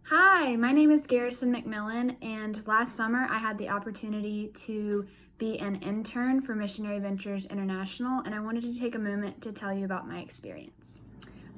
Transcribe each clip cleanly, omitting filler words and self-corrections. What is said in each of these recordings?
Hi, my name is Garrison McMillan, and last summer I had the opportunity to be an intern for Missionary Ventures International, and I wanted to take a moment to tell you about my experience.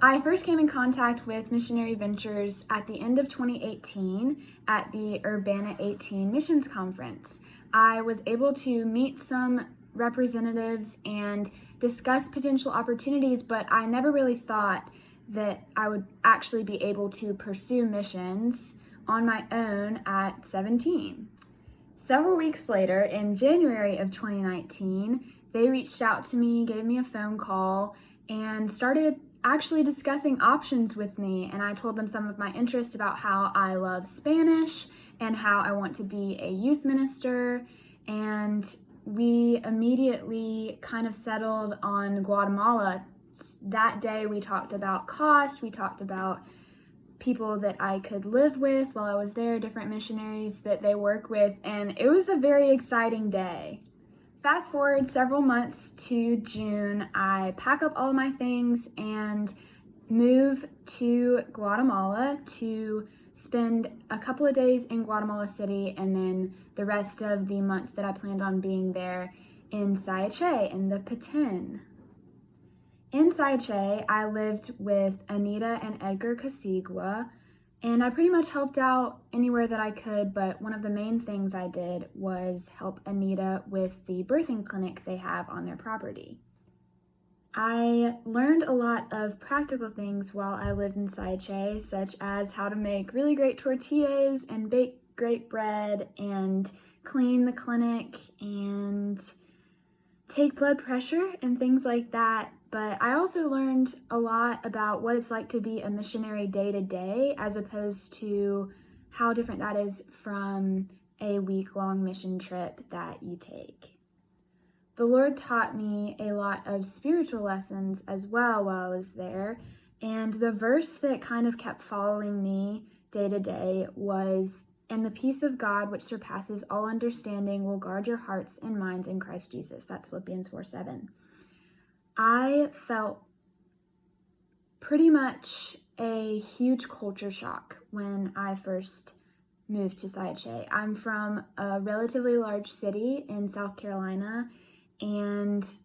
I first came in contact with Missionary Ventures at the end of 2018 at the Urbana 18 Missions Conference. I was able to meet some representatives and discuss potential opportunities, but I never really thought that I would actually be able to pursue missions on my own at 17. Several weeks later, in January of 2019, they reached out to me, gave me a phone call, and started actually discussing options with me. And I told them some of my interests about how I love Spanish and how I want to be a youth minister. And we immediately kind of settled on Guatemala. That day we talked about cost, we talked about people that I could live with while I was there, different missionaries that they work with, and it was a very exciting day. Fast forward several months to June, I pack up all of my things and move to Guatemala to spend a couple of days in Guatemala City and then the rest of the month that I planned on being there in Sayache in the Petén. In Sayache, I lived with Anita and Edgar Casigua, and I pretty much helped out anywhere that I could, but one of the main things I did was help Anita with the birthing clinic they have on their property. I learned a lot of practical things while I lived in Sayache, such as how to make really great tortillas and bake great bread and clean the clinic and take blood pressure and things like that. But I also learned a lot about what it's like to be a missionary day to day, as opposed to how different that is from a week-long mission trip that you take. The Lord taught me a lot of spiritual lessons as well while I was there, and the verse that kind of kept following me day to day was, "And the peace of God, which surpasses all understanding, will guard your hearts and minds in Christ Jesus." That's Philippians 4:7. I felt pretty much a huge culture shock when I first moved to Sayache. I'm from a relatively large city in South Carolina, and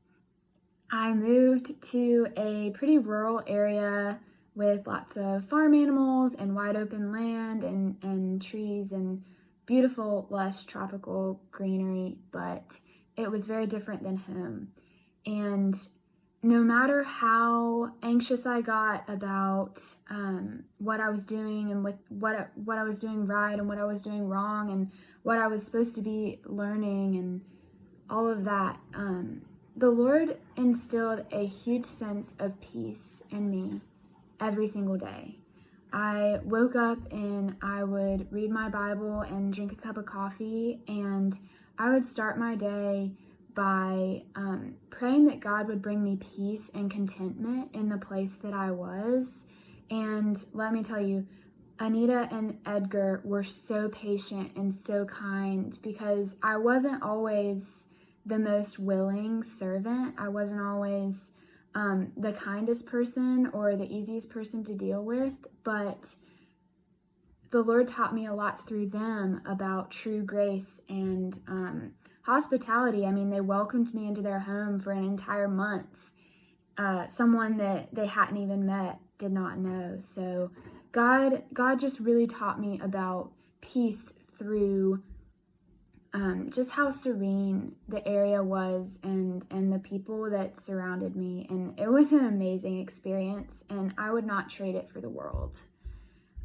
I moved to a pretty rural area with lots of farm animals and wide open land and trees and beautiful, lush, tropical greenery, but it was very different than home. And no matter how anxious I got about what I was doing and with what I was doing right and what I was doing wrong and what I was supposed to be learning and all of that, the Lord instilled a huge sense of peace in me every single day. I woke up and I would read my Bible and drink a cup of coffee, and I would start my day by praying that God would bring me peace and contentment in the place that I was. And let me tell you, Anita and Edgar were so patient and so kind, because I wasn't always the most willing servant. I wasn't always the kindest person or the easiest person to deal with, but the Lord taught me a lot through them about true grace and hospitality. I mean, they welcomed me into their home for an entire month. Someone that they hadn't even met did not know. So God just really taught me about peace through just how serene the area was and the people that surrounded me. And it was an amazing experience, and I would not trade it for the world.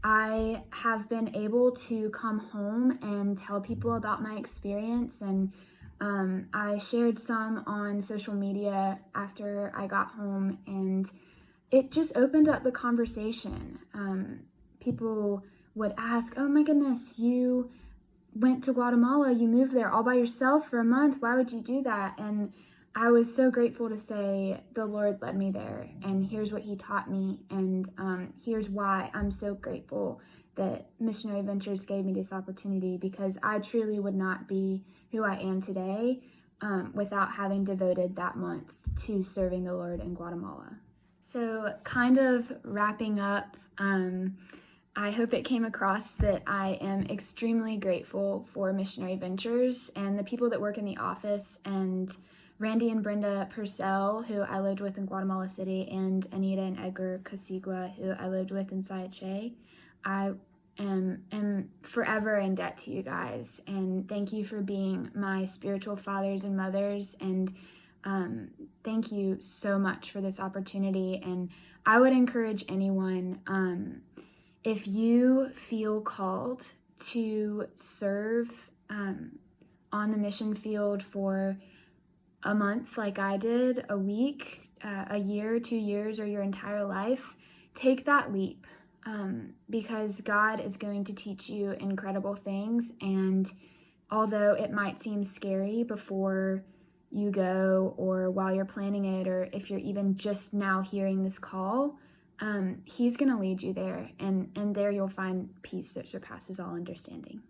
I have been able to come home and tell people about my experience, and I shared some on social media after I got home, and it just opened up the conversation. People would ask, "Oh my goodness, you went to Guatemala, you moved there all by yourself for a month. Why would you do that?" And I was so grateful to say, the Lord led me there, and here's what he taught me, and here's why I'm so grateful that Missionary Ventures gave me this opportunity, because I truly would not be who I am today without having devoted that month to serving the Lord in Guatemala. So kind of wrapping up, I hope it came across that I am extremely grateful for Missionary Ventures and the people that work in the office, and Randy and Brenda Purcell, who I lived with in Guatemala City, and Anita and Edgar Cosigua, who I lived with in Sayache. I am forever in debt to you guys, and thank you for being my spiritual fathers and mothers, and thank you so much for this opportunity. And I would encourage anyone, if you feel called to serve on the mission field for a month like I did, a week, a year, 2 years, or your entire life, take that leap, because God is going to teach you incredible things. And although it might seem scary before you go, or while you're planning it, or if you're even just now hearing this call, He's going to lead you there, and there you'll find peace that surpasses all understanding.